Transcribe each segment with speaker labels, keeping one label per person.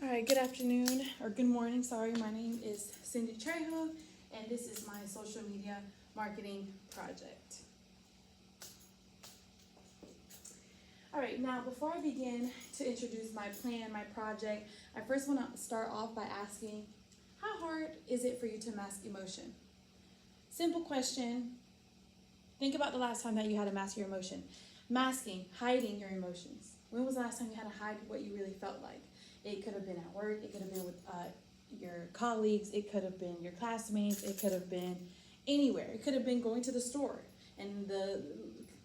Speaker 1: All right, good afternoon, or good morning, sorry. My name is Cindy Trejo, and this is my social media marketing project. All right, now before I begin to introduce my plan, my project, I first want to start off by asking, how hard is it for you to mask emotion? Simple question. Think about the last time that you had to mask your emotion. Masking, hiding your emotions. When was the last time you had to hide what you really felt like? It could have been at work, it could have been with your colleagues, it could have been your classmates, it could have been anywhere. It could have been going to the store and the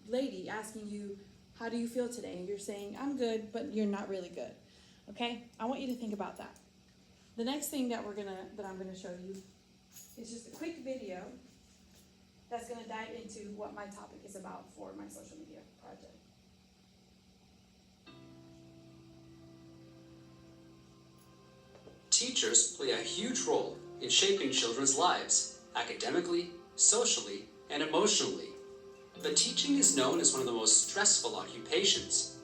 Speaker 1: lady asking you, how do you feel today? And you're saying, I'm good, but you're not really good. Okay? I want you to think about that. The next thing that I'm gonna show you is just a quick video that's gonna dive into what my topic is about for my social media project.
Speaker 2: Teachers play a huge role in shaping children's lives, academically, socially, and emotionally. But teaching is known as one of the most stressful occupations.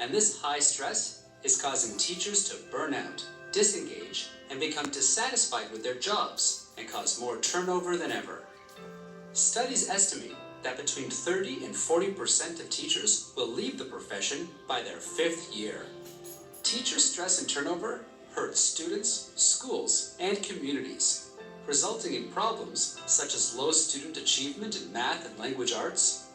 Speaker 2: And this high stress is causing teachers to burn out, disengage, and become dissatisfied with their jobs and cause more turnover than ever. Studies estimate that between 30 and 40% of teachers will leave the profession by their 5th year. Teacher stress and turnover hurt students, schools, and communities, resulting in problems such as low student achievement in math and language arts,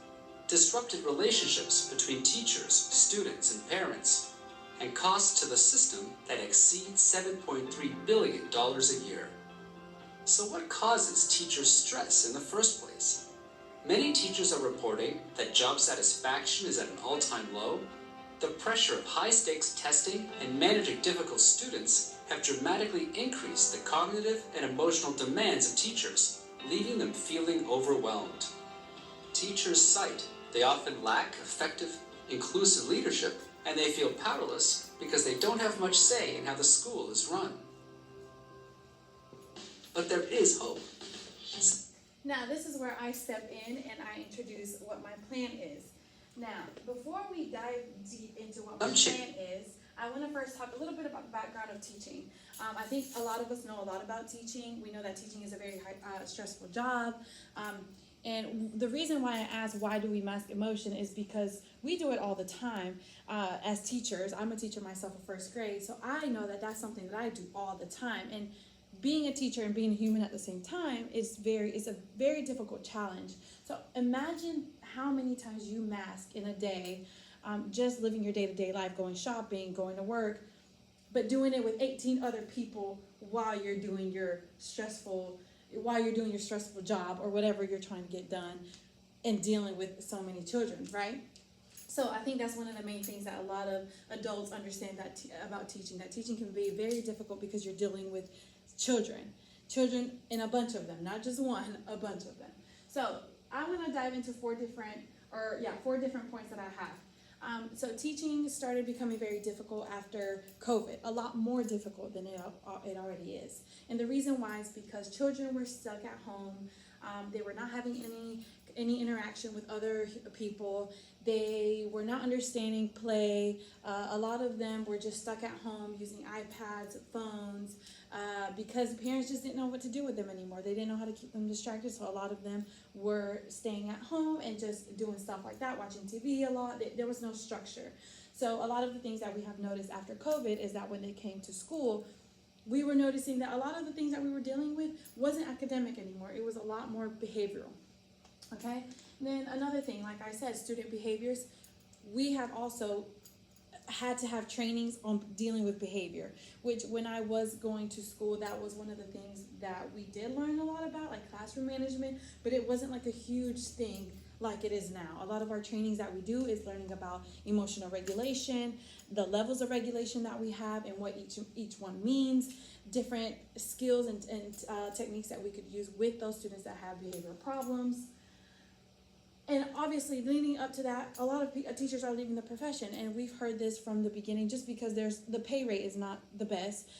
Speaker 2: disrupted relationships between teachers, students, and parents, and costs to the system that exceed $7.3 billion a year. So what causes teacher stress in the first place? Many teachers are reporting that job satisfaction is at an all-time low. The pressure of high-stakes testing and managing difficult students have dramatically increased the cognitive and emotional demands of teachers, leaving them feeling overwhelmed. Teachers cite they often lack effective, inclusive leadership, and they feel powerless because they don't have much say in how the school is run. But there is hope.
Speaker 1: Now, this is where I step in and I introduce what my plan is. Now, before we dive deep into what my plan is, I want to first talk a little bit about the background of teaching. I think a lot of us know a lot about teaching. We know that teaching is a very stressful job. And the reason why I ask why do we mask emotion is because we do it all the time as teachers. I'm a teacher myself in first grade, so I know that that's something that I do all the time. And being a teacher and being a human at the same time is a very difficult challenge. So imagine how many times you mask in a day, just living your day-to-day life, going shopping, going to work, but doing it with 18 other people while you're doing your stressful job or whatever you're trying to get done, and dealing with so many children, right? So I think that's one of the main things that a lot of adults understand about teaching, that teaching can be very difficult because you're dealing with children and a bunch of them, not just one, a bunch of them. So I'm going to dive into four different points that I have. So teaching started becoming very difficult after COVID, a lot more difficult than it already is. And the reason why is because children were stuck at home. They were not having any interaction with other people. They were not understanding play. A lot of them were just stuck at home using iPads, phones, because parents just didn't know what to do with them anymore. They didn't know how to keep them distracted, so a lot of them were staying at home and just doing stuff like that, watching TV a lot. There was no structure. So a lot of the things that we have noticed after COVID is that when they came to school, we were noticing that a lot of the things that we were dealing with wasn't academic anymore. It was a lot more behavioral. Okay? And then another thing, like I said, student behaviors, we have also had to have trainings on dealing with behavior, which when I was going to school, that was one of the things that we did learn a lot about, like classroom management, but it wasn't like a huge thing like it is now. A lot of our trainings that we do is learning about emotional regulation, the levels of regulation that we have and what each one means, different skills and techniques that we could use with those students that have behavioral problems. And obviously, leading up to that, a lot of teachers are leaving the profession, and we've heard this from the beginning just because the pay rate is not the best.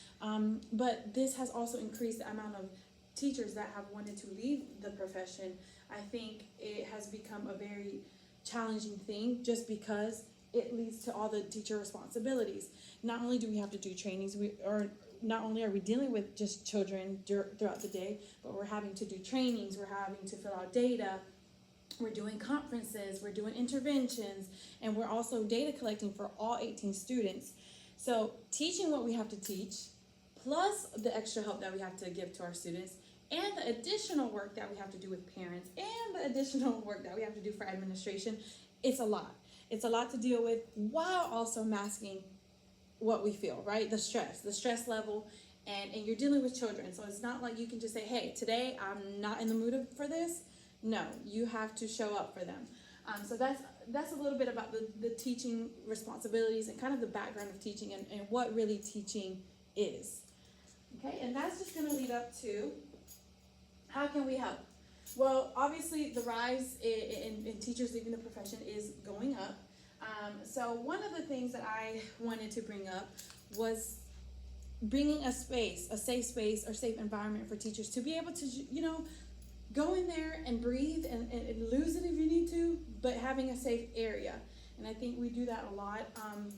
Speaker 1: But this has also increased the amount of teachers that have wanted to leave the profession. I think it has become a very challenging thing just because it leads to all the teacher responsibilities. Not only do we have to do trainings, not only are we dealing with just children throughout the day, but we're having to do trainings, we're having to fill out data, we're doing conferences, we're doing interventions, and we're also data collecting for all 18 students. So teaching what we have to teach, plus the extra help that we have to give to our students, and the additional work that we have to do with parents, and the additional work that we have to do for administration, it's a lot. It's a lot to deal with while also masking what we feel, right? The stress level, and you're dealing with children. So it's not like you can just say, hey, today I'm not in the mood for this. No, you have to show up for them. So that's a little bit about the teaching responsibilities and kind of the background of teaching and what really teaching is. Okay, and that's just going to lead up to how can we help? Well, obviously the rise in teachers leaving the profession is going up. So one of the things that I wanted to bring up was bringing a safe space or safe environment for teachers to be able to, go in there and breathe and lose it if you need to, but having a safe area. And I think we do that a lot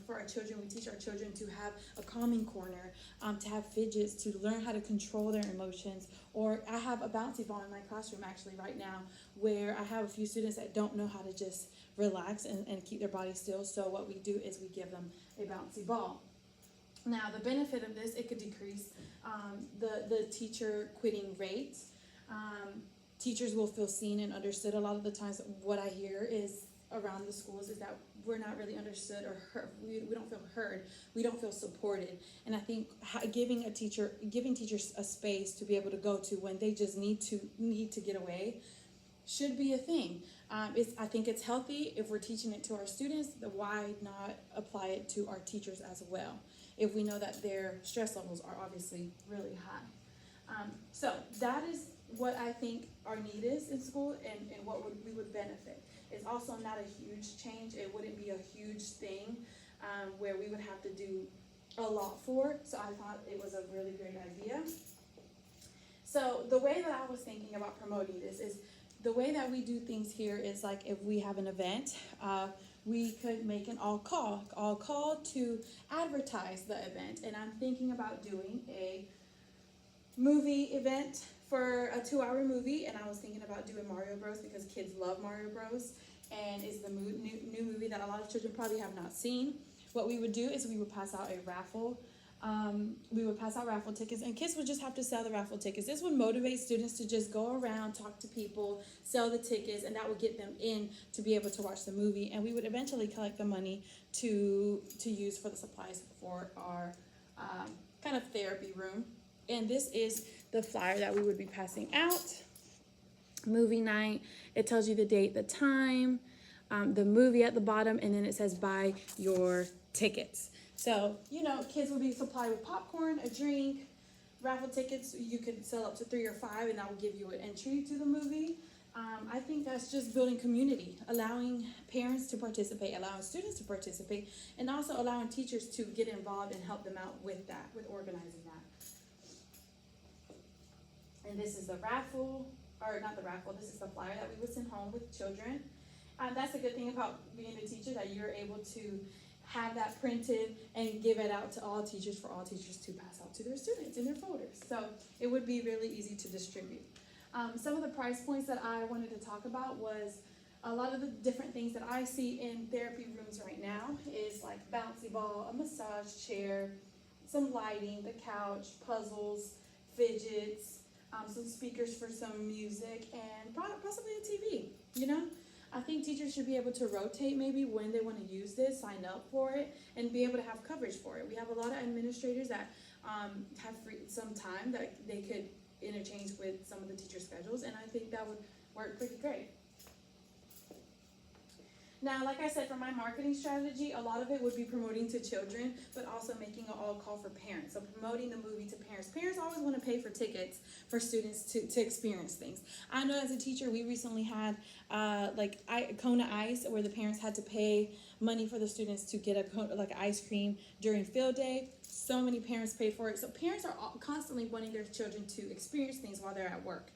Speaker 1: for our children. We teach our children to have a calming corner, to have fidgets, to learn how to control their emotions. Or I have a bouncy ball in my classroom actually right now where I have a few students that don't know how to just relax and keep their body still. So what we do is we give them a bouncy ball. Now the benefit of this, it could decrease the teacher quitting rate. Teachers will feel seen and understood. A lot of the times what I hear is around the schools is that we're not really understood or heard. We don't feel heard. We don't feel supported. And I think giving teachers a space to be able to go to when they just need to get away should be a thing. I think it's healthy if we're teaching it to our students. Why not apply it to our teachers as well? If we know that their stress levels are obviously really high. So that is what I think our need is in school and what we would benefit. It's also not a huge change. It wouldn't be a huge thing where we would have to do a lot for. So I thought it was a really great idea. So the way that I was thinking about promoting this is the way that we do things here is like if we have an event, we could make an all call to advertise the event. And I'm thinking about doing a movie event for a 2-hour movie, and I was thinking about doing Mario Bros because kids love Mario Bros, and it's the new movie that a lot of children probably have not seen. What we would do is we would pass out a raffle. We would pass out raffle tickets, and kids would just have to sell the raffle tickets. This would motivate students to just go around, talk to people, sell the tickets, and that would get them in to be able to watch the movie. And we would eventually collect the money to use for the supplies for our kind of therapy room. And this is the flyer that we would be passing out. Movie night. It tells you the date, the time, the movie at the bottom, and then it says buy your tickets. So, kids will be supplied with popcorn, a drink, raffle tickets. You could sell up to 3 or 5, and that will give you an entry to the movie. I think that's just building community, allowing parents to participate, allowing students to participate, and also allowing teachers to get involved and help them out with that, with organizing that. And this is the raffle, or not the raffle, this is the flyer that we would send home with children. That's a good thing about being a teacher, that you're able to have that printed and give it out to all teachers for all teachers to pass out to their students in their folders. So it would be really easy to distribute. Some of the price points that I wanted to talk about was a lot of the different things that I see in therapy rooms right now is like bouncy ball, a massage chair, some lighting, the couch, puzzles, fidgets, some speakers for some music, and possibly a TV, I think teachers should be able to rotate maybe when they want to use this, sign up for it, and be able to have coverage for it. We have a lot of administrators that have some time that they could interchange with some of the teacher schedules, and I think that would work pretty great. Now, like I said, for my marketing strategy, a lot of it would be promoting to children, but also making an all call for parents. So promoting the movie to parents. Parents always want to pay for tickets for students to experience things. I know as a teacher, we recently had Kona Ice, where the parents had to pay money for the students to get ice cream during field day. So many parents pay for it. So parents are constantly wanting their children to experience things while they're at work.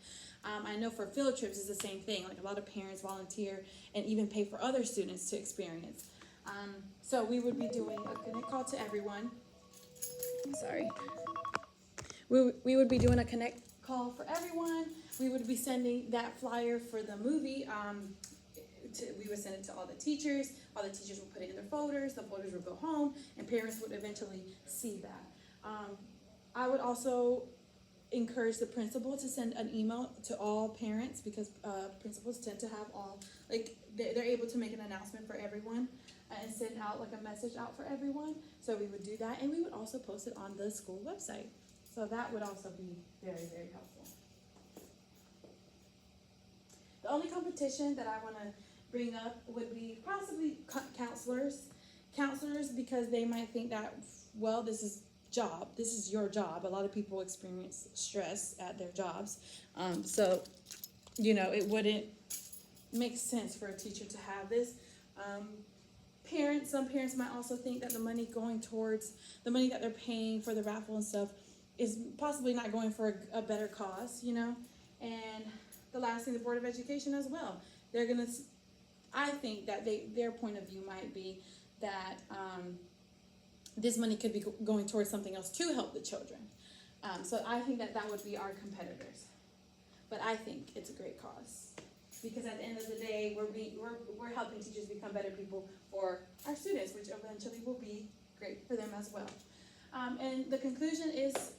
Speaker 1: I know for field trips it's the same thing. Like a lot of parents volunteer and even pay for other students to experience. So we would be doing a connect call to everyone. Sorry. We would be doing a connect call for everyone. We would be sending that flyer for the movie. We would send it to all the teachers. All the teachers would put it in their folders. The folders would go home, and parents would eventually see that. I would also encourage the principal to send an email to all parents, because principals tend to have all, like, they're able to make an announcement for everyone and send out like a message out for everyone. So we would do that, and we would also post it on the school website. So that would also be very, very helpful. The only competition that I want to bring up would be possibly counselors. Counselors, because they might think that, well, this is your job. A lot of people experience stress at their jobs. So, it wouldn't make sense for a teacher to have this. Some parents might also think that the money that they're paying for the raffle and stuff is possibly not going for a better cause, And the last thing, the Board of Education as well. I think that their point of view might be that this money could be going towards something else to help the children. So I think that would be our competitors. But I think it's a great cause, because at the end of the day, we're helping teachers become better people for our students, which eventually will be great for them as well. And the conclusion is,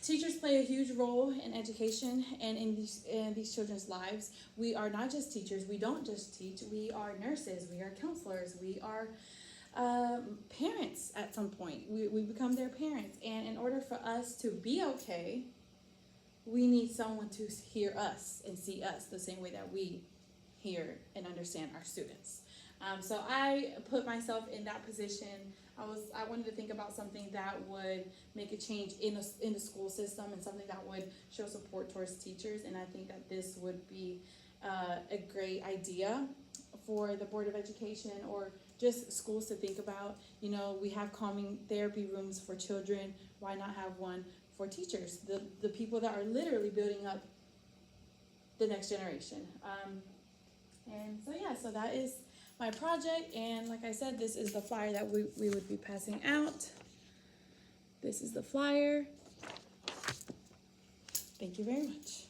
Speaker 1: teachers play a huge role in education and in these children's lives. We are not just teachers. We don't just teach. We are nurses. We are counselors. We are parents at some point. We become their parents. And in order for us to be okay, we need someone to hear us and see us the same way that we hear and understand our students. So I put myself in that position. I wanted to think about something that would make a change in the school system, and something that would show support towards teachers. And I think that this would be a great idea for the Board of Education, or just schools to think about. We have calming therapy rooms for children. Why not have one for teachers, the people that are literally building up the next generation? So that is my project. And like I said, this is the flyer that we would be passing out. This is the flyer. Thank you very much.